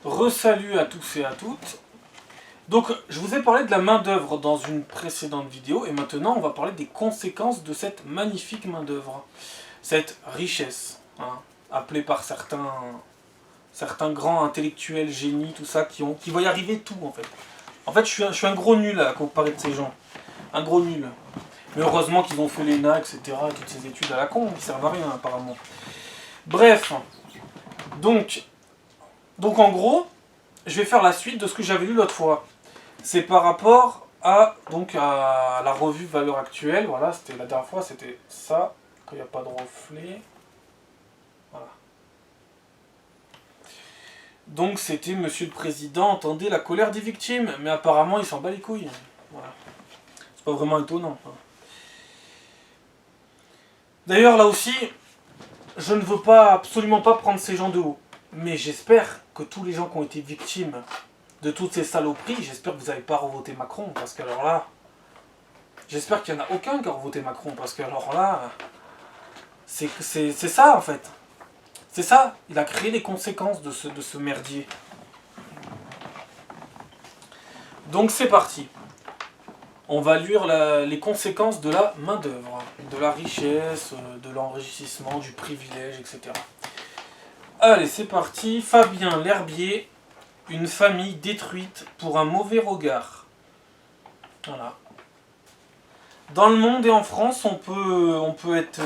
Re-salut à tous et à toutes. Donc, je vous ai parlé de la main-d'œuvre dans une précédente vidéo, et maintenant on va parler des conséquences de cette magnifique main-d'œuvre, cette richesse, hein, appelée par certains grands intellectuels, génies, tout ça, qui vont y arriver tout en fait. En fait, je suis un gros nul à comparer de ces gens. Un gros nul. Mais heureusement qu'ils ont fait l'ENA, etc., toutes ces études à la con, qui servent à rien apparemment. Bref, donc, donc en gros, je vais faire la suite de ce que j'avais lu l'autre fois. C'est par rapport à la revue Valeurs Actuelles. Voilà, c'était la dernière fois, c'était ça, quand il n'y a pas de reflet. Voilà. Donc c'était Monsieur le Président, entendez la colère des victimes, mais apparemment il s'en bat les couilles. Voilà. C'est pas vraiment étonnant. D'ailleurs là aussi, je ne veux pas absolument pas prendre ces gens de haut. Mais j'espère que tous les gens qui ont été victimes de toutes ces saloperies, j'espère que vous n'avez pas revoté Macron, parce que alors là, j'espère qu'il n'y en a aucun qui a revoté Macron, parce que alors là, c'est ça en fait. C'est ça, il a créé les conséquences de ce merdier. Donc c'est parti. On va lire les conséquences de la main-d'œuvre, de la richesse, de l'enrichissement, du privilège, etc. Allez, c'est parti. Fabien L'Herbier, une famille détruite pour un mauvais regard. Voilà. Dans le monde et en France, on peut être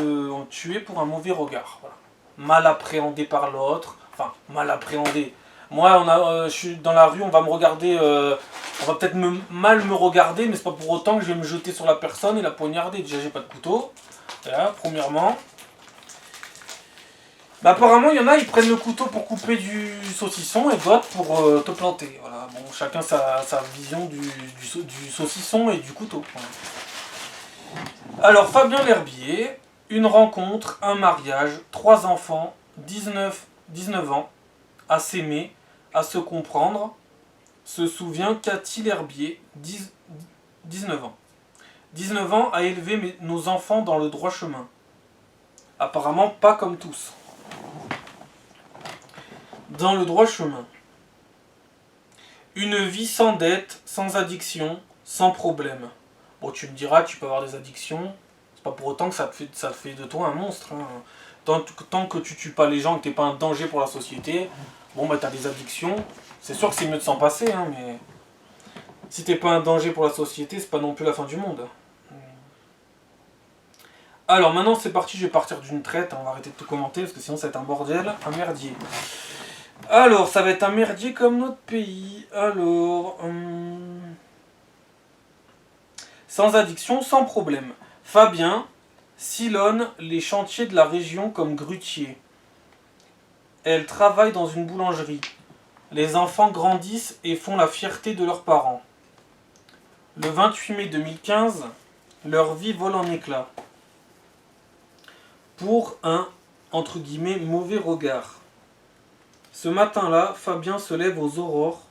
tué pour un mauvais regard. Voilà. Mal appréhendé par l'autre. Enfin, mal appréhendé. Moi, je suis dans la rue, on va me regarder. On va peut-être mal me regarder, mais c'est pas pour autant que je vais me jeter sur la personne et la poignarder. Déjà, j'ai pas de couteau. Voilà, premièrement. Bah, apparemment, il y en a, ils prennent le couteau pour couper du saucisson et d'autres pour te planter. Voilà, bon, chacun sa vision du saucisson et du couteau. Voilà. Alors, Fabien L'Herbier, une rencontre, un mariage, 3 enfants, 19 ans, à s'aimer, à se comprendre, se souvient Cathy L'Herbier, 19 ans. 19 ans à élever nos enfants dans le droit chemin. Apparemment pas comme tous. Dans le droit chemin. Une vie sans dette, sans addiction, sans problème. Bon, tu me diras, tu peux avoir des addictions. C'est pas pour autant que ça te fait de toi un monstre. Hein. Tant que tu tues pas les gens, que t'es pas un danger pour la société, bon bah t'as des addictions. C'est sûr que c'est mieux de s'en passer, hein, mais si t'es pas un danger pour la société, c'est pas non plus la fin du monde. Alors maintenant c'est parti, je vais partir d'une traite, on va arrêter de tout commenter parce que sinon ça va être un bordel, un merdier. Alors ça va être un merdier comme notre pays. Alors... Sans addiction, sans problème. Fabien sillonne les chantiers de la région comme grutier. Elle travaille dans une boulangerie. Les enfants grandissent et font la fierté de leurs parents. Le 28 mai 2015, leur vie vole en éclats. Pour un, entre guillemets, mauvais regard. Ce matin-là, Fabien se lève aux aurores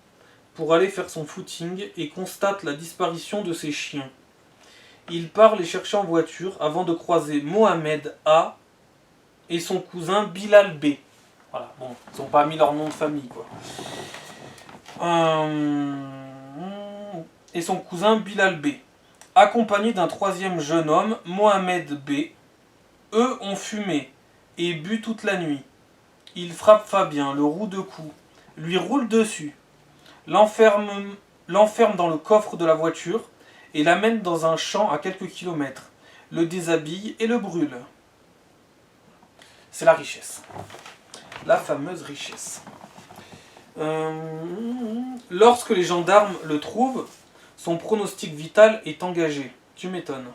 pour aller faire son footing et constate la disparition de ses chiens. Il part les chercher en voiture avant de croiser Mohamed A et son cousin Bilal B. Voilà, bon, ils n'ont pas mis leur nom de famille, quoi. Et son cousin Bilal B, accompagné d'un troisième jeune homme, Mohamed B. Eux ont fumé et bu toute la nuit. Il frappe Fabien, le roue de cou, lui roule dessus, l'enferme dans le coffre de la voiture et l'amène dans un champ à quelques kilomètres, le déshabille et le brûle. C'est la richesse. La fameuse richesse. Lorsque les gendarmes le trouvent, son pronostic vital est engagé. Tu m'étonnes.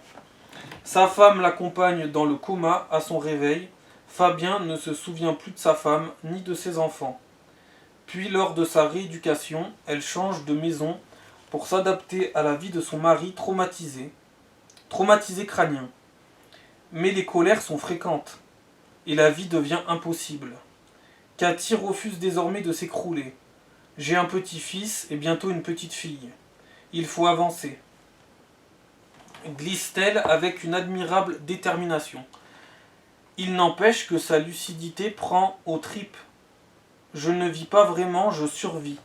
Sa femme l'accompagne dans le coma à son réveil. Fabien ne se souvient plus de sa femme ni de ses enfants. Puis lors de sa rééducation, elle change de maison pour s'adapter à la vie de son mari traumatisé crânien. Mais les colères sont fréquentes et la vie devient impossible. Cathy refuse désormais de s'écrouler. J'ai un petit-fils et bientôt une petite fille. Il faut avancer. Glisse-t-elle avec une admirable détermination. Il n'empêche que sa lucidité prend aux tripes. je ne vis pas vraiment, je survis.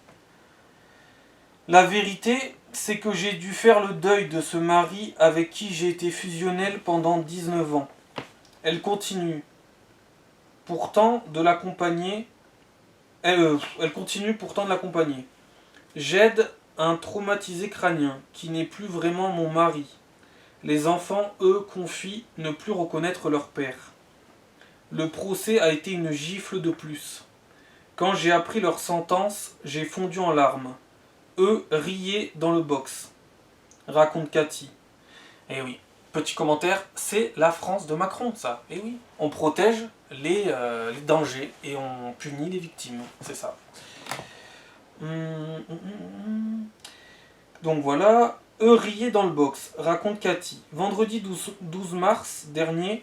La vérité, c'est que j'ai dû faire le deuil de ce mari avec qui j'ai été fusionnel pendant 19 ans. Elle continue pourtant de l'accompagner. Elle continue pourtant de l'accompagner. J'aide un traumatisé crânien qui n'est plus vraiment mon mari. Les enfants, eux, confient ne plus reconnaître leur père. Le procès a été une gifle de plus. Quand j'ai appris leur sentence, j'ai fondu en larmes. Eux riaient dans le box, raconte Cathy. Eh oui, petit commentaire, c'est la France de Macron, ça. Eh oui, on protège les dangers et on punit les victimes, c'est ça. Donc voilà, eux riaient dans le box, raconte Cathy. Vendredi 12 mars dernier,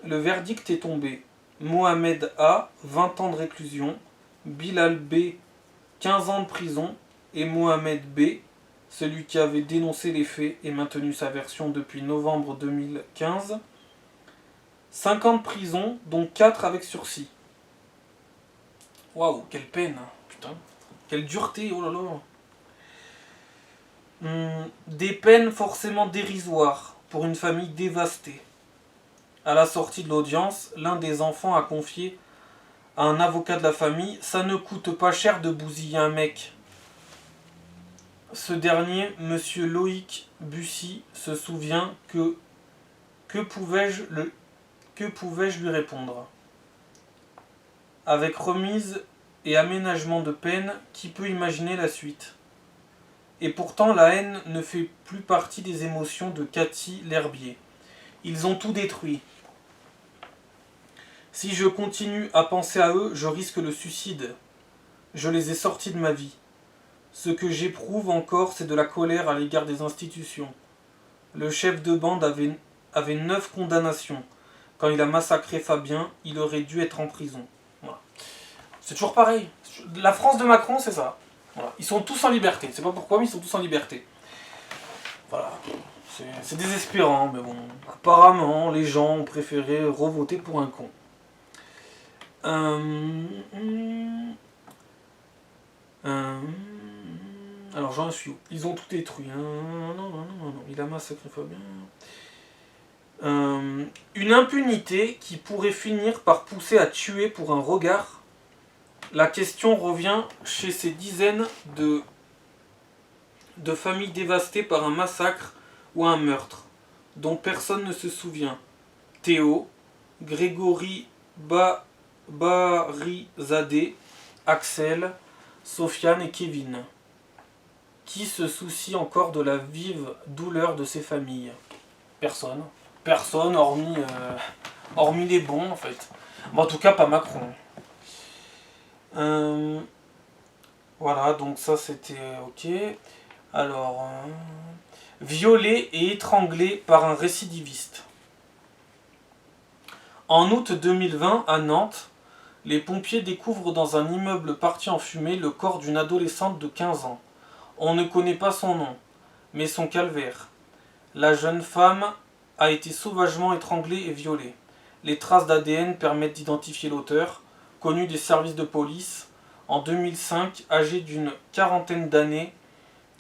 le verdict est tombé. Mohamed A, 20 ans de réclusion, Bilal B, 15 ans de prison, et Mohamed B, celui qui avait dénoncé les faits et maintenu sa version depuis novembre 2015, 5 ans de prison, dont 4 avec sursis. Waouh, quelle peine, putain. Quelle dureté, oh là là. Des peines forcément dérisoires pour une famille dévastée. À la sortie de l'audience, l'un des enfants a confié à un avocat de la famille « Ça ne coûte pas cher de bousiller un mec ». Ce dernier, monsieur Loïc Bussy, se souvient que pouvais-je lui répondre? Avec remise et aménagement de peine, qui peut imaginer la suite? Et pourtant, la haine ne fait plus partie des émotions de Cathy L'Herbier. Ils ont tout détruit. Si je continue à penser à eux, je risque le suicide. Je les ai sortis de ma vie. Ce que j'éprouve encore, c'est de la colère à l'égard des institutions. Le chef de bande avait 9 condamnations. Quand il a massacré Fabien, il aurait dû être en prison. Voilà. C'est toujours pareil. La France de Macron, c'est ça. Voilà. Ils sont tous en liberté. Je ne sais pas pourquoi, mais ils sont tous en liberté. Voilà. C'est désespérant, mais bon. Apparemment, les gens ont préféré revoter pour un con. Alors j'en suis où? Ils ont tout détruit. Non. Il a massacré Fabien. Une impunité qui pourrait finir par pousser à tuer pour un regard. La question revient chez ces dizaines de familles dévastées par un massacre ou un meurtre, dont personne ne se souvient. Théo, Grégory Barizadeh, Axel, Sofiane et Kevin. Qui se soucie encore de la vive douleur de ces familles? Personne. Personne, hormis les bons, en fait. Bon, en tout cas, pas Macron. Voilà, donc ça, c'était ok. Alors, violé et étranglé par un récidiviste. En août 2020, à Nantes, les pompiers découvrent dans un immeuble parti en fumée le corps d'une adolescente de 15 ans. On ne connaît pas son nom, mais son calvaire. La jeune femme a été sauvagement étranglée et violée. Les traces d'ADN permettent d'identifier l'auteur, connu des services de police. En 2005, âgé d'une quarantaine d'années,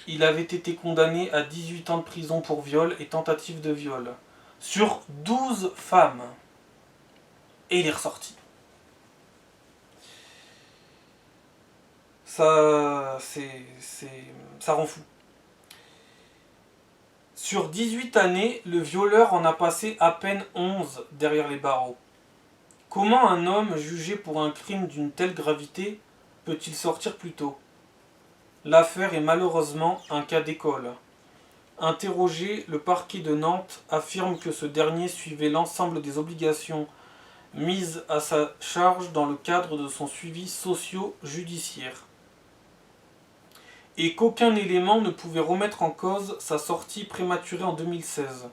il avait été condamné à 18 ans de prison pour viol et tentative de viol. Sur 12 femmes. Et il est ressorti. Ça rend fou. Sur 18 années, le violeur en a passé à peine 11 derrière les barreaux. Comment un homme jugé pour un crime d'une telle gravité peut-il sortir plus tôt? L'affaire est malheureusement un cas d'école. Interrogé, le parquet de Nantes affirme que ce dernier suivait l'ensemble des obligations mises à sa charge dans le cadre de son suivi socio-judiciaire, et qu'aucun élément ne pouvait remettre en cause sa sortie prématurée en 2016.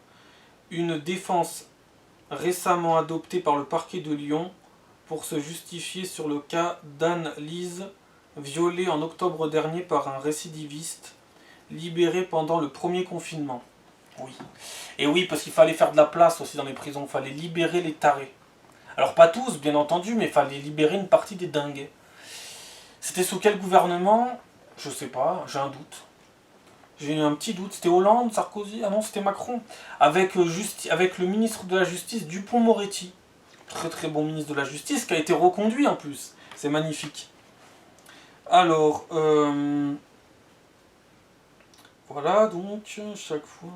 Une défense récemment adoptée par le parquet de Lyon pour se justifier sur le cas d'Anne-Lise, violée en octobre dernier par un récidiviste, libéré pendant le premier confinement. Oui. Et oui, parce qu'il fallait faire de la place aussi dans les prisons, il fallait libérer les tarés. Alors pas tous, bien entendu, mais il fallait libérer une partie des dingues. C'était sous quel gouvernement? Je sais pas, j'ai un doute. J'ai eu un petit doute. C'était Hollande, Sarkozy? Ah non, c'était Macron. Avec le ministre de la Justice, Dupond-Moretti. Très très bon ministre de la Justice, qui a été reconduit en plus. C'est magnifique. Alors, voilà, donc, chaque fois...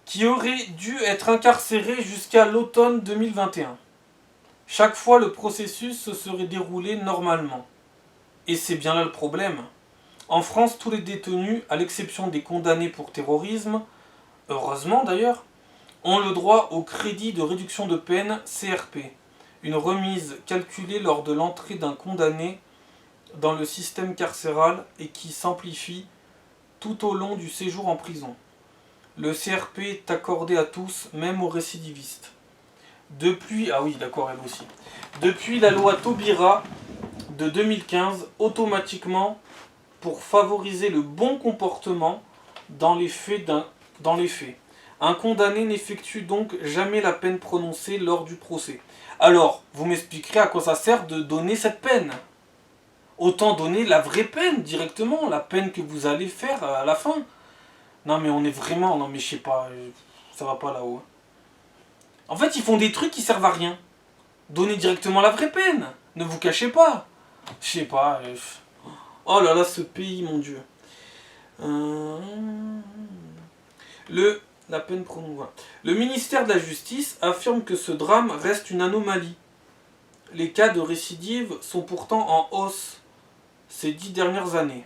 Qui aurait dû être incarcéré jusqu'à l'automne 2021. Chaque fois, le processus se serait déroulé normalement. Et c'est bien là le problème. En France, tous les détenus, à l'exception des condamnés pour terrorisme, heureusement d'ailleurs, ont le droit au crédit de réduction de peine CRP, une remise calculée lors de l'entrée d'un condamné dans le système carcéral et qui s'amplifie tout au long du séjour en prison. Le CRP est accordé à tous, même aux récidivistes. Depuis la loi Taubira de 2015, automatiquement, pour favoriser le bon comportement dans les faits, un condamné n'effectue donc jamais la peine prononcée lors du procès. Alors, vous m'expliquerez à quoi ça sert de donner cette peine. Autant donner la vraie peine directement, la peine que vous allez faire à la fin. Non mais on est vraiment... Non mais je sais pas, ça va pas là-haut. En fait, ils font des trucs qui servent à rien. Donnez directement la vraie peine. Ne vous cachez pas. Je sais pas. Oh là là, ce pays, mon Dieu. La peine prononcée. Le ministère de la Justice affirme que ce drame reste une anomalie. Les cas de récidive sont pourtant en hausse ces 10 dernières années.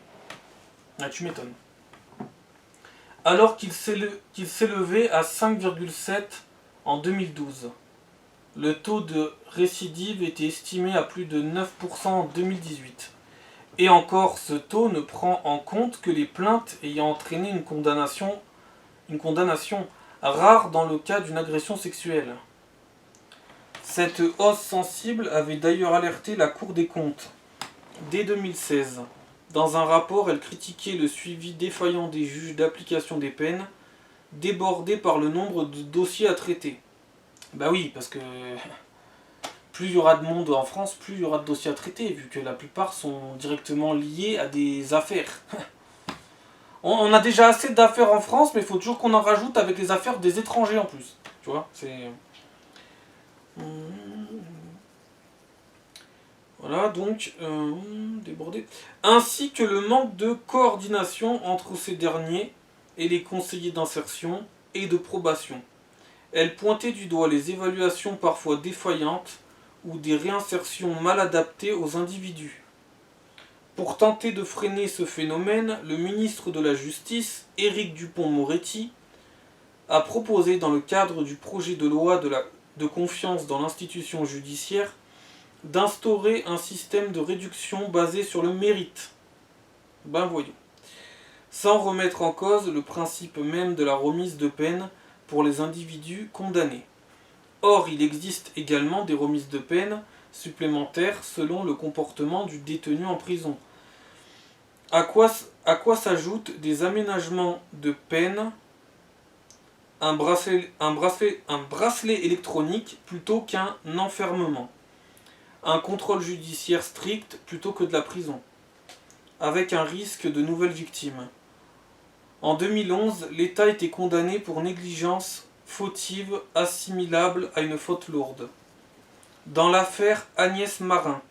Ah, tu m'étonnes. Alors qu'il s'élevait à 5,7 en 2012. Le taux de récidive était estimé à plus de 9% en 2018. Et encore, ce taux ne prend en compte que les plaintes ayant entraîné une condamnation rare dans le cas d'une agression sexuelle. Cette hausse sensible avait d'ailleurs alerté la Cour des comptes dès 2016. Dans un rapport, elle critiquait le suivi défaillant des juges d'application des peines, débordés par le nombre de dossiers à traiter. Bah oui, parce que plus il y aura de monde en France, plus il y aura de dossiers à traiter, vu que la plupart sont directement liés à des affaires. On a déjà assez d'affaires en France, mais il faut toujours qu'on en rajoute avec les affaires des étrangers en plus. Tu vois, c'est... Voilà, donc, débordé. Ainsi que le manque de coordination entre ces derniers et les conseillers d'insertion et de probation. Elle pointait du doigt les évaluations parfois défaillantes ou des réinsertions mal adaptées aux individus. Pour tenter de freiner ce phénomène, le ministre de la Justice, Éric Dupond-Moretti, a proposé dans le cadre du projet de loi de confiance dans l'institution judiciaire d'instaurer un système de réduction basé sur le mérite. Ben voyons. Sans remettre en cause le principe même de la remise de peine pour les individus condamnés. Or, il existe également des remises de peine supplémentaires selon le comportement du détenu en prison. À quoi s'ajoutent des aménagements de peine, un bracelet électronique plutôt qu'un enfermement, un contrôle judiciaire strict plutôt que de la prison, avec un risque de nouvelles victimes. En 2011, l'État était condamné pour négligence fautive assimilable à une faute lourde. Dans l'affaire Agnès Marin,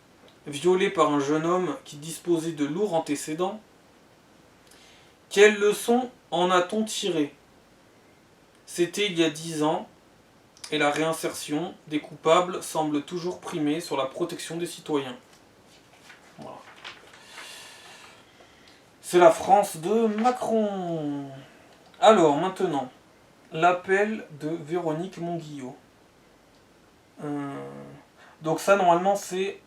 violée par un jeune homme qui disposait de lourds antécédents, quelle leçon en a-t-on tiré? C'était il y a 10 ans, et la réinsertion des coupables semble toujours primer sur la protection des citoyens. Voilà. C'est la France de Macron. Alors, maintenant, l'appel de Véronique Monguillot. Donc ça, normalement, c'est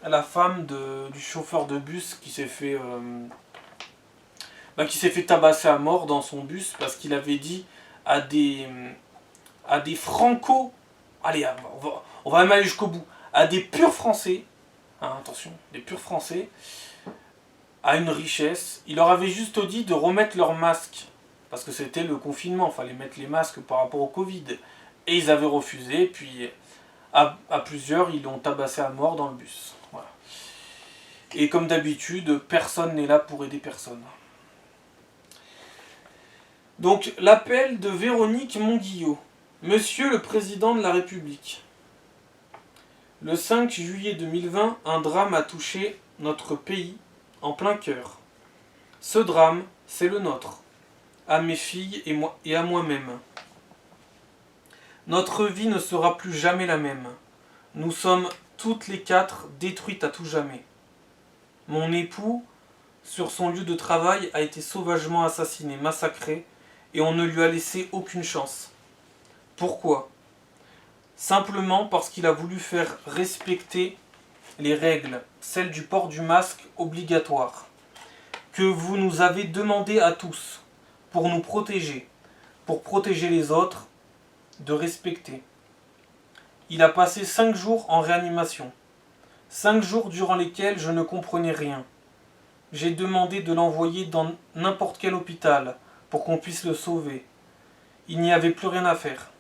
la femme du chauffeur de bus qui s'est fait tabasser à mort dans son bus parce qu'il avait dit à des franco, allez, on va même aller jusqu'au bout, à des purs français, hein, attention, des purs français, à une richesse, il leur avait juste dit de remettre leur masque, parce que c'était le confinement, il fallait mettre les masques par rapport au Covid, et ils avaient refusé, puis à plusieurs, ils l'ont tabassé à mort dans le bus. Et comme d'habitude, personne n'est là pour aider personne. Donc, l'appel de Véronique Monguillot. Monsieur le Président de la République. Le 5 juillet 2020, un drame a touché notre pays en plein cœur. Ce drame, c'est le nôtre, à mes filles et à moi-même. Notre vie ne sera plus jamais la même. Nous sommes toutes les quatre détruites à tout jamais. Mon époux, sur son lieu de travail, a été sauvagement assassiné, massacré, et on ne lui a laissé aucune chance. Pourquoi ? Simplement parce qu'il a voulu faire respecter les règles, celles du port du masque obligatoire, que vous nous avez demandé à tous, pour nous protéger, pour protéger les autres, de respecter. Il a passé 5 jours en réanimation. 5 jours durant lesquels je ne comprenais rien. J'ai demandé de l'envoyer dans n'importe quel hôpital pour qu'on puisse le sauver. Il n'y avait plus rien à faire.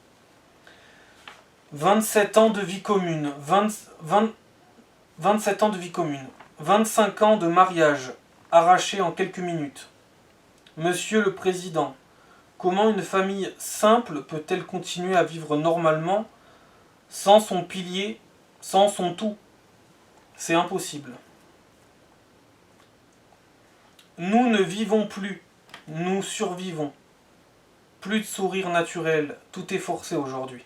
27 ans de vie commune, 27 ans de vie commune, 25 ans de mariage, arrachés en quelques minutes. Monsieur le Président, comment une famille simple peut-elle continuer à vivre normalement sans son pilier, sans son tout ? C'est impossible. Nous ne vivons plus, nous survivons. Plus de sourire naturel, tout est forcé aujourd'hui.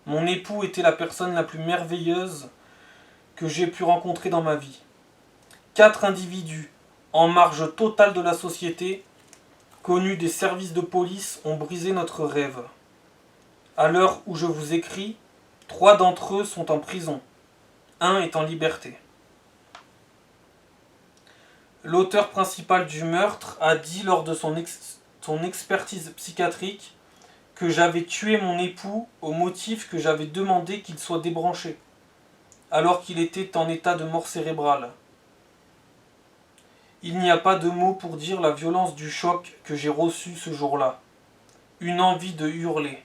Mon époux était la personne la plus merveilleuse que j'ai pu rencontrer dans ma vie. 4 individus, en marge totale de la société, connus des services de police, ont brisé notre rêve. À l'heure où je vous écris, 3 d'entre eux sont en prison. 1 est en liberté. L'auteur principal du meurtre a dit lors de son expertise psychiatrique que j'avais tué mon époux au motif que j'avais demandé qu'il soit débranché, alors qu'il était en état de mort cérébrale. Il n'y a pas de mots pour dire la violence du choc que j'ai reçu ce jour-là. Une envie de hurler.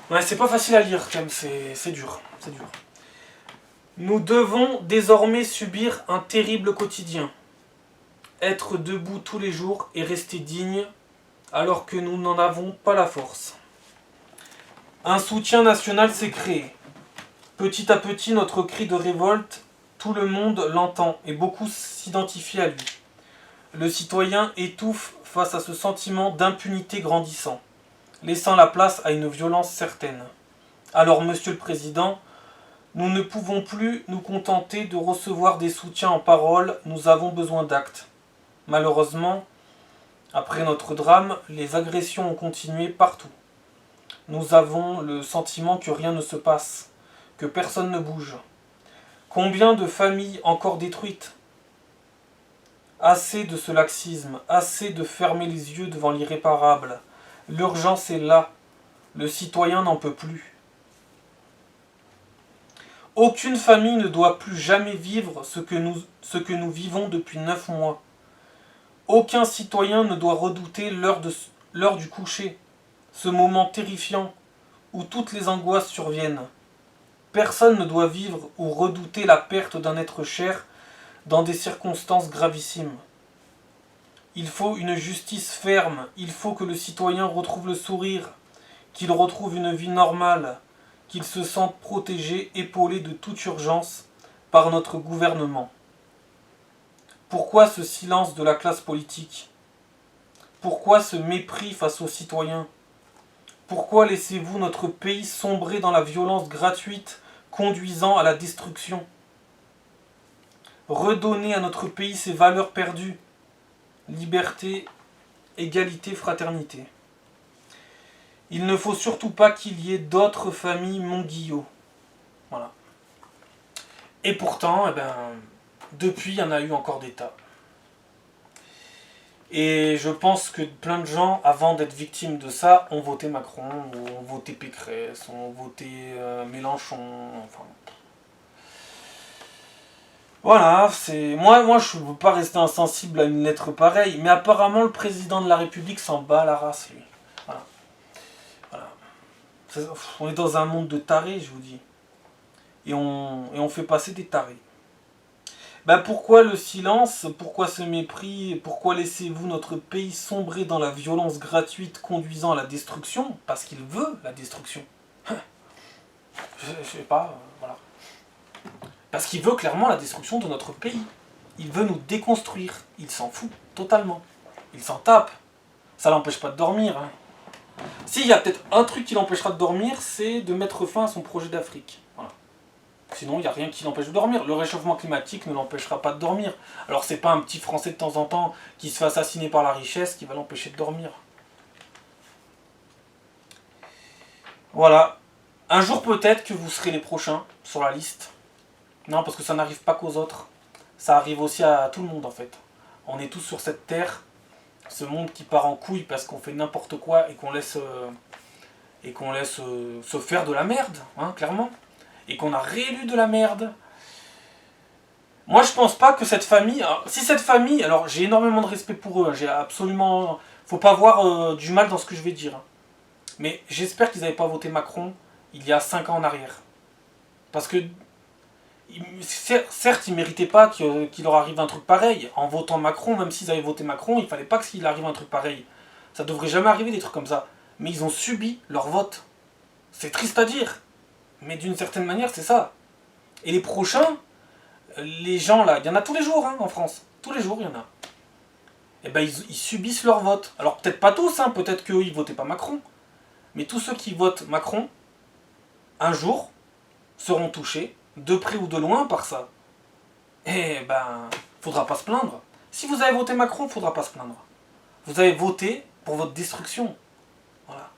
Ouais, c'est pas facile à lire quand même, c'est dur, c'est dur. Nous devons désormais subir un terrible quotidien. Être debout tous les jours et rester digne alors que nous n'en avons pas la force. Un soutien national s'est créé. Petit à petit, notre cri de révolte, tout le monde l'entend et beaucoup s'identifient à lui. Le citoyen étouffe face à ce sentiment d'impunité grandissant, laissant la place à une violence certaine. Alors, Monsieur le Président, nous ne pouvons plus nous contenter de recevoir des soutiens en parole, nous avons besoin d'actes. Malheureusement, après notre drame, les agressions ont continué partout. Nous avons le sentiment que rien ne se passe, que personne ne bouge. Combien de familles encore détruites ? Assez de ce laxisme, assez de fermer les yeux devant l'irréparable. L'urgence est là, le citoyen n'en peut plus. Aucune famille ne doit plus jamais vivre ce que nous vivons depuis 9 mois. Aucun citoyen ne doit redouter l'heure du coucher, ce moment terrifiant où toutes les angoisses surviennent. Personne ne doit vivre ou redouter la perte d'un être cher dans des circonstances gravissimes. Il faut une justice ferme, il faut que le citoyen retrouve le sourire, qu'il retrouve une vie normale, qu'il se sente protégé, épaulé de toute urgence par notre gouvernement. Pourquoi ce silence de la classe politique ? Pourquoi ce mépris face aux citoyens ? Pourquoi laissez-vous notre pays sombrer dans la violence gratuite conduisant à la destruction ? Redonnez à notre pays ses valeurs perdues. Liberté, égalité, fraternité. Il ne faut surtout pas qu'il y ait d'autres familles Monguillot. Voilà. Et pourtant, depuis, il y en a eu encore des tas. Et je pense que plein de gens, avant d'être victimes de ça, ont voté Macron, ou ont voté Pécresse, ont voté Mélenchon, enfin... Voilà, moi je ne veux pas rester insensible à une lettre pareille, mais apparemment le président de la République s'en bat la race, lui. Voilà. On est dans un monde de tarés, je vous dis. et on fait passer des tarés. Ben pourquoi le silence? Pourquoi ce mépris? Pourquoi laissez-vous notre pays sombrer dans la violence gratuite conduisant à la destruction? Parce qu'il veut la destruction. Je sais pas, voilà. Parce qu'il veut clairement la destruction de notre pays. Il veut nous déconstruire. Il s'en fout totalement. Il s'en tape. Ça l'empêche pas de dormir. Hein. S'il y a peut-être un truc qui l'empêchera de dormir, c'est de mettre fin à son projet d'Afrique. Voilà. Sinon, il n'y a rien qui l'empêche de dormir. Le réchauffement climatique ne l'empêchera pas de dormir. Alors, c'est pas un petit Français de temps en temps qui se fait assassiner par la richesse qui va l'empêcher de dormir. Voilà. Un jour, peut-être que vous serez les prochains sur la liste. Non, parce que ça n'arrive pas qu'aux autres. Ça arrive aussi à tout le monde, en fait. On est tous sur cette terre. Ce monde qui part en couille parce qu'on fait n'importe quoi et qu'on laisse se faire de la merde, hein, clairement. Et qu'on a réélu de la merde. Moi, je pense pas que cette famille... Alors, si cette famille... Alors, j'ai énormément de respect pour eux. Hein, j'ai absolument... Faut pas voir du mal dans ce que je vais dire. Hein. Mais j'espère qu'ils n'avaient pas voté Macron il y a 5 ans en arrière. Parce que... Certes, ils ne méritaient pas qu'il leur arrive un truc pareil. En votant Macron, même s'ils avaient voté Macron, il fallait pas qu'il arrive un truc pareil. Ça devrait jamais arriver des trucs comme ça. Mais ils ont subi leur vote. C'est triste à dire. Mais d'une certaine manière, c'est ça. Et les prochains, les gens là, il y en a tous les jours hein, en France. Tous les jours, il y en a. Et ben ils subissent leur vote. Alors peut-être pas tous, hein, peut-être qu'eux, ils votaient pas Macron. Mais tous ceux qui votent Macron, un jour, seront touchés, de près ou de loin, par ça. Eh ben, faudra pas se plaindre. Si vous avez voté Macron, faudra pas se plaindre. Vous avez voté pour votre destruction. Voilà.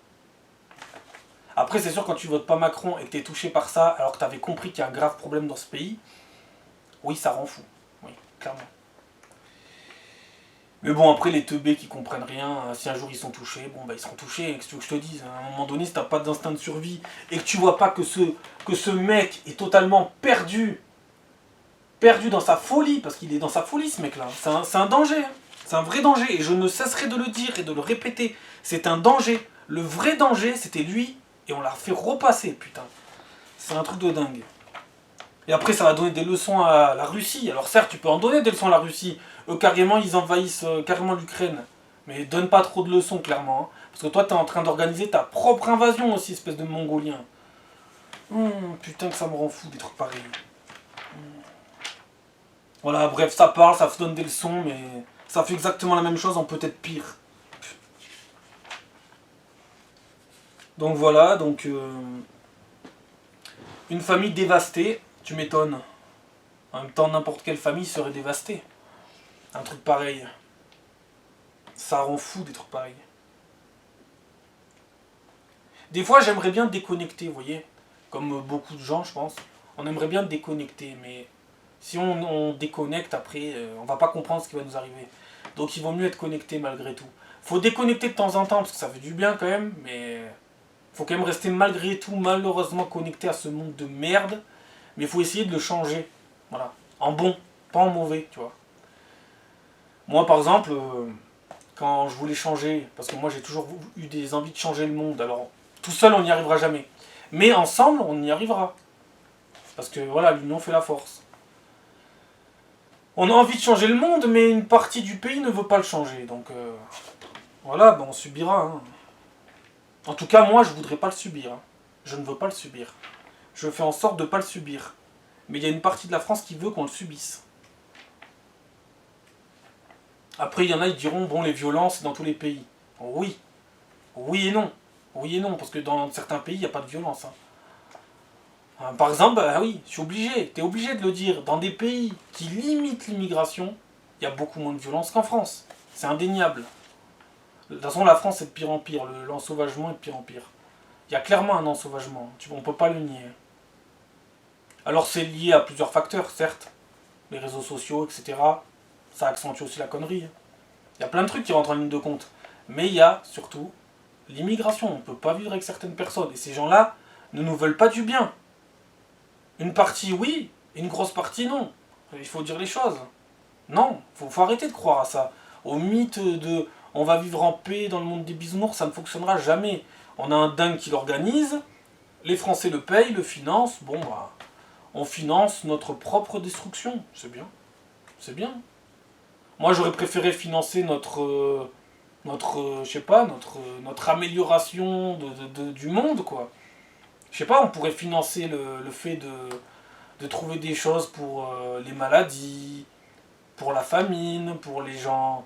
Après, c'est sûr, quand tu votes pas Macron et que tu es touché par ça, alors que tu avais compris qu'il y a un grave problème dans ce pays, oui, ça rend fou. Oui, clairement. Mais bon, après, les teubés qui comprennent rien, si un jour ils sont touchés, bon, bah ils seront touchés. Qu'est-ce que tu veux que je te dise? À un moment donné, si t'as pas d'instinct de survie et que tu vois pas que ce mec est totalement perdu dans sa folie, parce qu'il est dans sa folie, ce mec-là. C'est un danger. Hein. C'est un vrai danger. Et je ne cesserai de le dire et de le répéter. C'est un danger. Le vrai danger, c'était lui. Et on l'a fait repasser, putain. C'est un truc de dingue. Et après, ça va donner des leçons à la Russie. Alors certes, tu peux en donner des leçons à la Russie. Eux, carrément, ils envahissent carrément l'Ukraine. Mais donne pas trop de leçons, clairement. Hein. Parce que toi, t'es en train d'organiser ta propre invasion aussi, espèce de mongolien. Putain que ça me rend fou, des trucs pareils. Voilà, bref, ça parle, ça se donne des leçons, mais ça fait exactement la même chose en peut-être pire. Donc voilà, donc... une famille dévastée, tu m'étonnes. En même temps, n'importe quelle famille serait dévastée. Un truc pareil. Ça rend fou des trucs pareils. Des fois, j'aimerais bien déconnecter, vous voyez. Comme beaucoup de gens, je pense. On aimerait bien déconnecter, mais... Si on déconnecte après, on va pas comprendre ce qui va nous arriver. Donc il vaut mieux être connecté malgré tout. Faut déconnecter de temps en temps parce que ça fait du bien quand même, mais faut quand même rester malgré tout malheureusement connecté à ce monde de merde. Mais il faut essayer de le changer. Voilà. En bon, pas en mauvais, tu vois. Moi par exemple, quand je voulais changer, parce que moi j'ai toujours eu des envies de changer le monde, alors tout seul on n'y arrivera jamais. Mais ensemble on y arrivera. Parce que voilà, l'union fait la force. On a envie de changer le monde, mais une partie du pays ne veut pas le changer. Donc voilà, ben on subira. Hein. En tout cas, moi, je voudrais pas le subir. Hein. Je ne veux pas le subir. Je fais en sorte de ne pas le subir. Mais il y a une partie de la France qui veut qu'on le subisse. Après, il y en a, ils diront, bon, les violences, c'est dans tous les pays. Oui. Oui et non. Oui et non, parce que dans certains pays, il n'y a pas de violence. Hein. Par exemple, bah oui, je suis obligé, t'es obligé de le dire, dans des pays qui limitent l'immigration, il y a beaucoup moins de violence qu'en France. C'est indéniable. De toute façon, la France c'est de pire en pire, l'ensauvagement est de pire en pire. Il y a clairement un ensauvagement, on ne peut pas le nier. Alors c'est lié à plusieurs facteurs, certes, les réseaux sociaux, etc. Ça accentue aussi la connerie. Il y a plein de trucs qui rentrent en ligne de compte. Mais il y a surtout l'immigration, on ne peut pas vivre avec certaines personnes. Et ces gens-là ne nous veulent pas du bien. Une partie oui, une grosse partie non. Il faut dire les choses. Non, faut arrêter de croire à ça. Au mythe de on va vivre en paix dans le monde des bisounours, ça ne fonctionnera jamais. On a un dingue qui l'organise, les Français le payent, le financent, bon bah, on finance notre propre destruction. C'est bien. C'est bien. Moi, j'aurais préféré financer je sais pas, notre amélioration du monde, quoi. Je sais pas, on pourrait financer le fait de trouver des choses pour les maladies, pour la famine, pour les gens...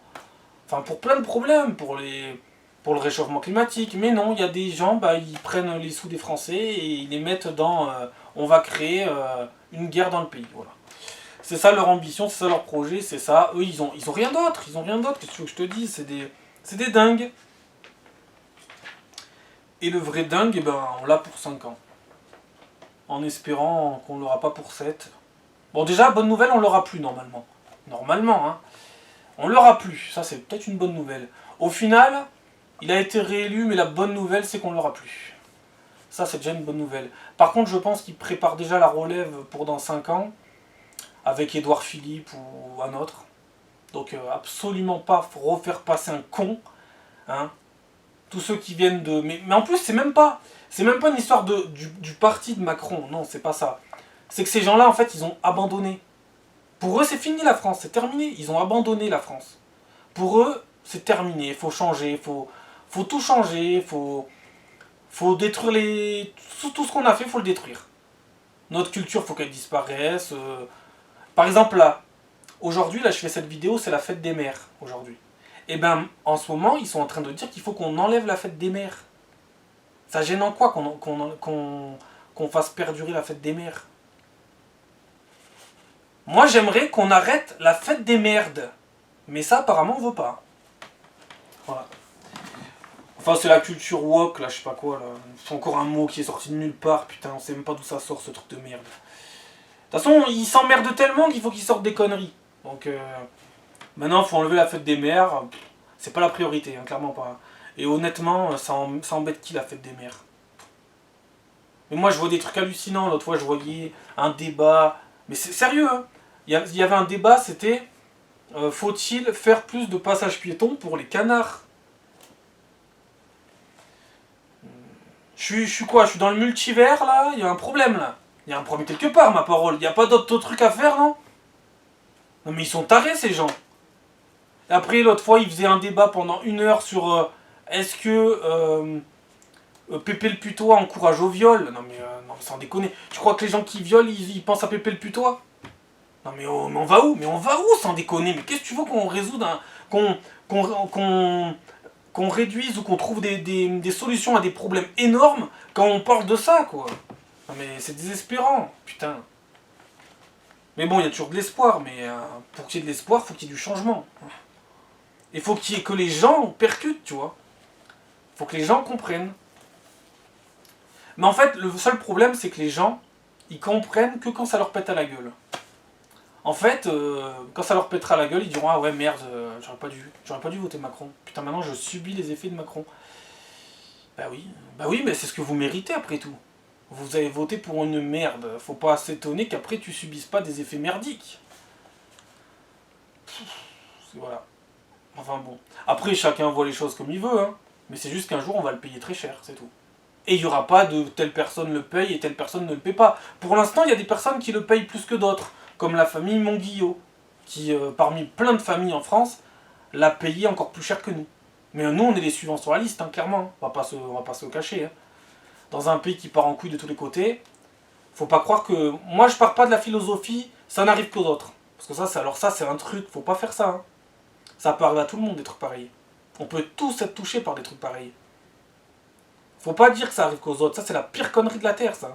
Enfin, pour plein de problèmes, pour le réchauffement climatique. Mais non, il y a des gens, bah, ils prennent les sous des Français et ils les mettent dans... on va créer une guerre dans le pays, voilà. C'est ça leur ambition, c'est ça leur projet, c'est ça. Eux, ils ont rien d'autre, ils ont rien d'autre. Qu'est-ce que tu veux que je te dise? C'est des dingues. Et le vrai dingue, eh ben, on l'a pour 5 ans. En espérant qu'on ne l'aura pas pour 7. Bon, déjà, bonne nouvelle, on l'aura plus normalement. Normalement, hein. On l'aura plus. Ça, c'est peut-être une bonne nouvelle. Au final, il a été réélu, mais la bonne nouvelle, c'est qu'on l'aura plus. Ça, c'est déjà une bonne nouvelle. Par contre, je pense qu'il prépare déjà la relève pour dans 5 ans, avec Édouard Philippe ou un autre. Donc, absolument pas refaire passer un con. Hein. Tous ceux qui viennent de... Mais en plus, c'est même pas une histoire du parti de Macron. Non, c'est pas ça. C'est que ces gens-là, en fait, ils ont abandonné. Pour eux, c'est fini la France, c'est terminé. Ils ont abandonné la France. Pour eux, c'est terminé. Il faut changer, faut tout changer, faut détruire tout ce qu'on a fait, il faut le détruire. Notre culture, faut qu'elle disparaisse. Par exemple, là, aujourd'hui, là, je fais cette vidéo, c'est la fête des mères, aujourd'hui. Et ben, en ce moment, ils sont en train de dire qu'il faut qu'on enlève la fête des mères. Ça gêne en quoi qu'on fasse perdurer la fête des mères? Moi, j'aimerais qu'on arrête la fête des merdes. Mais ça, apparemment, on veut pas. Voilà. Enfin, c'est la culture woke, là, je sais pas quoi, là. C'est encore un mot qui est sorti de nulle part. Putain, on sait même pas d'où ça sort, ce truc de merde. De toute façon, ils s'emmerdent tellement qu'il faut qu'ils sortent des conneries. Donc, maintenant, il faut enlever la fête des mères. C'est pas la priorité, hein, clairement pas. Et honnêtement, ça embête qui, la fête des mères? Mais moi, je vois des trucs hallucinants. L'autre fois, je voyais un débat... Mais c'est sérieux, hein. Il y avait un débat, c'était faut-il faire plus de passages piétons pour les canards? Je suis quoi? Je suis dans le multivers là? Il y a un problème là. Il y a un problème quelque part, ma parole. Il n'y a pas d'autres trucs à faire, non? Non mais ils sont tarés ces gens. Et après, l'autre fois, ils faisaient un débat pendant 1 heure sur est-ce que Pépé le putois encourage au viol? Non mais sans déconner. Tu crois que les gens qui violent, ils pensent à Pépé le putois? Non mais, mais on va où? Mais on va où sans déconner? Mais qu'est-ce que tu veux qu'on résoudre qu'on réduise ou qu'on trouve des solutions à des problèmes énormes quand on parle de ça, quoi? Non mais c'est désespérant, putain. Mais bon, il y a toujours de l'espoir, mais pour qu'il y ait de l'espoir, il faut qu'il y ait du changement. Il faut que les gens percutent, tu vois. Il faut que les gens comprennent. Mais en fait, le seul problème, c'est que les gens, ils comprennent que quand ça leur pète à la gueule. En fait, quand ça leur pètera à la gueule, ils diront « Ah ouais, merde, j'aurais pas dû voter Macron. Putain, maintenant je subis les effets de Macron. » Bah oui, mais c'est ce que vous méritez après tout. Vous avez voté pour une merde. Faut pas s'étonner qu'après tu subisses pas des effets merdiques. Voilà. Enfin bon. Après, chacun voit les choses comme il veut, hein. Mais c'est juste qu'un jour, on va le payer très cher, c'est tout. Et il n'y aura pas de telle personne le paye et telle personne ne le paye pas. Pour l'instant, il y a des personnes qui le payent plus que d'autres. Comme la famille Monguillot, qui, parmi plein de familles en France, l'a payé encore plus cher que nous. Mais nous, on est les suivants sur la liste, hein, clairement. On va pas se le cacher. Hein. Dans un pays qui part en couille de tous les côtés, faut pas croire que... Moi, je pars pas de la philosophie, ça n'arrive qu'aux autres. Parce que ça, c'est un truc, faut pas faire ça. Hein. Ça parle à tout le monde, des trucs pareils. On peut tous être touchés par des trucs pareils. Faut pas dire que ça arrive qu'aux autres. Ça, c'est la pire connerie de la Terre, ça. De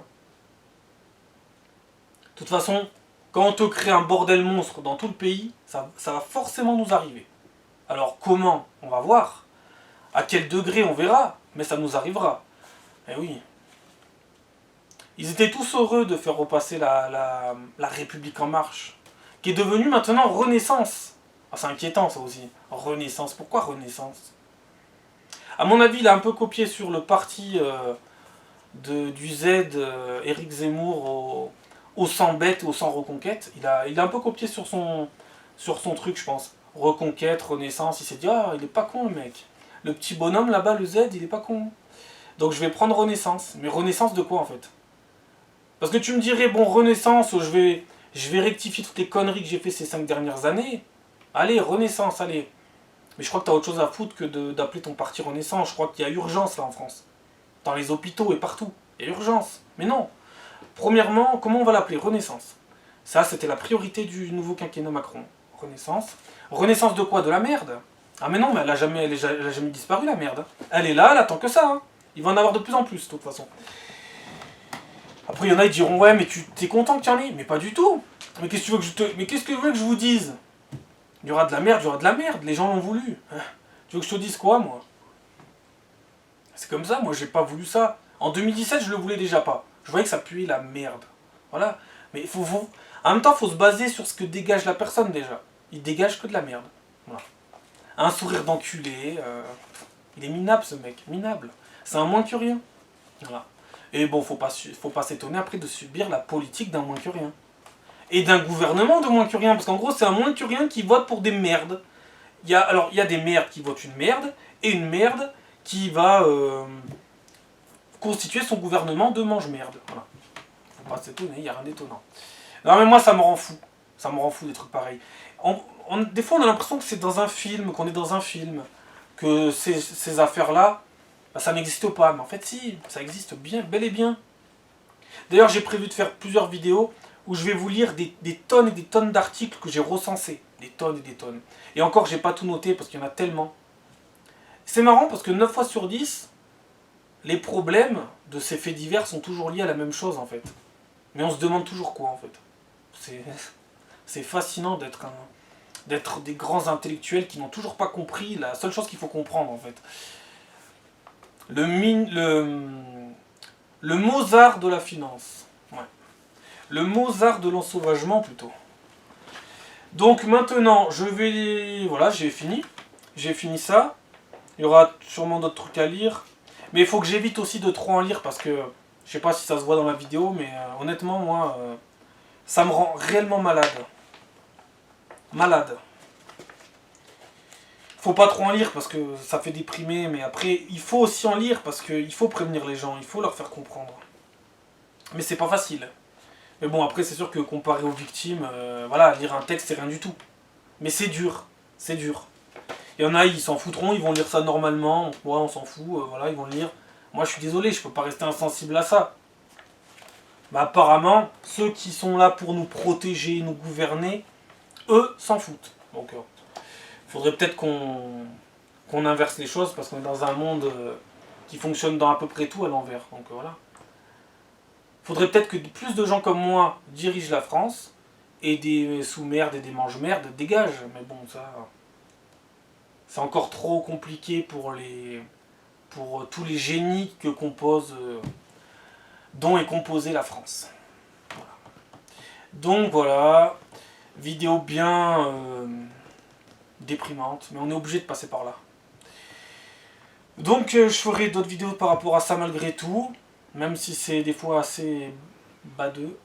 toute façon, quand on te crée un bordel monstre dans tout le pays, ça va forcément nous arriver. Alors comment? On va voir. À quel degré? On verra. Mais ça nous arrivera. Eh oui. Ils étaient tous heureux de faire repasser la République en marche. Qui est devenue maintenant Renaissance. Ah, c'est inquiétant ça aussi. Renaissance. Pourquoi Renaissance? À mon avis, il a un peu copié sur le parti du Z, Éric Zemmour, au sans bête, au sans reconquête. Il a un peu copié sur son truc, je pense. Reconquête, Renaissance, il s'est dit, ah, il est pas con le mec. Le petit bonhomme là-bas, le Z, il est pas con. Donc je vais prendre Renaissance. Mais Renaissance de quoi en fait? Parce que tu me dirais, bon, Renaissance, je vais rectifier toutes les conneries que j'ai fait ces 5 dernières années. Allez, Renaissance, allez. Mais je crois que t'as autre chose à foutre que d'appeler ton parti Renaissance. Je crois qu'il y a urgence là en France. Dans les hôpitaux et partout. Il y a urgence. Mais non. Premièrement, comment on va l'appeler? Renaissance. Ça, c'était la priorité du nouveau quinquennat Macron. Renaissance. Renaissance de quoi? De la merde. Ah mais non, mais elle a jamais disparu la merde. Elle est là, elle attend que ça. Hein. Il va en avoir de plus en plus, de toute façon. Après, il y en a qui diront, ouais, mais tu t'es content que tu en aies? Mais pas du tout. Mais qu'est-ce que tu veux que je vous dise? Il y aura de la merde, il y aura de la merde. Les gens l'ont voulu. Tu veux que je te dise quoi, moi? C'est comme ça, moi j'ai pas voulu ça. En 2017, je le voulais déjà pas. Je voyais que ça puait la merde. Voilà. Mais en même temps, il faut se baser sur ce que dégage la personne déjà. Il dégage que de la merde. Voilà. Un sourire d'enculé. Il est minable ce mec. Minable. C'est un moins que rien. Voilà. Et bon, faut pas s'étonner après de subir la politique d'un moins que rien. Et d'un gouvernement de moins que rien. Parce qu'en gros, c'est un moins que rien qui vote pour des merdes. Il y a des merdes qui votent une merde. Et une merde qui va constituer son gouvernement de mange-merde. Voilà. Faut pas s'étonner, il n'y a rien d'étonnant. Non mais moi ça me rend fou. Ça me rend fou des trucs pareils. Des fois on a l'impression que c'est dans un film, qu'on est dans un film, que ces affaires-là, bah, ça n'existe pas. Mais en fait si, ça existe bien, bel et bien. D'ailleurs j'ai prévu de faire plusieurs vidéos où je vais vous lire des tonnes et des tonnes d'articles que j'ai recensés. Des tonnes et des tonnes. Et encore j'ai pas tout noté parce qu'il y en a tellement. C'est marrant parce que 9 fois sur 10, les problèmes de ces faits divers sont toujours liés à la même chose en fait. Mais on se demande toujours quoi en fait. C'est fascinant d'être des grands intellectuels qui n'ont toujours pas compris la seule chose qu'il faut comprendre en fait. Le Mozart de la finance. Ouais. Le Mozart de l'ensauvagement plutôt. Donc maintenant, voilà, j'ai fini. J'ai fini ça. Il y aura sûrement d'autres trucs à lire. Mais il faut que j'évite aussi de trop en lire parce que je sais pas si ça se voit dans la vidéo, mais honnêtement, moi, ça me rend réellement malade. Malade. Faut pas trop en lire parce que ça fait déprimer, mais après, il faut aussi en lire parce qu'il faut prévenir les gens, il faut leur faire comprendre. Mais c'est pas facile. Mais bon, après, c'est sûr que comparé aux victimes, voilà, lire un texte, c'est rien du tout. Mais c'est dur. C'est dur. Il y en a, ils s'en foutront, ils vont lire ça normalement. Ouais, on s'en fout, voilà, ils vont le lire. Moi, je suis désolé, je peux pas rester insensible à ça. Bah, apparemment, ceux qui sont là pour nous protéger, nous gouverner, eux, s'en foutent. Donc, faudrait peut-être qu'on inverse les choses parce qu'on est dans un monde qui fonctionne dans à peu près tout à l'envers. Donc, voilà. Faudrait peut-être que plus de gens comme moi dirigent la France et des sous-merdes et des mange-merdes dégagent. Mais bon, ça... C'est encore trop compliqué pour tous les génies que compose, dont est composée la France. Voilà. Donc voilà, vidéo bien déprimante, mais on est obligé de passer par là. Donc je ferai d'autres vidéos par rapport à ça malgré tout, même si c'est des fois assez badeux,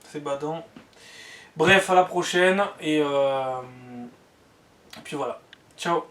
assez badant. Bref, à la prochaine, et puis voilà. Ciao.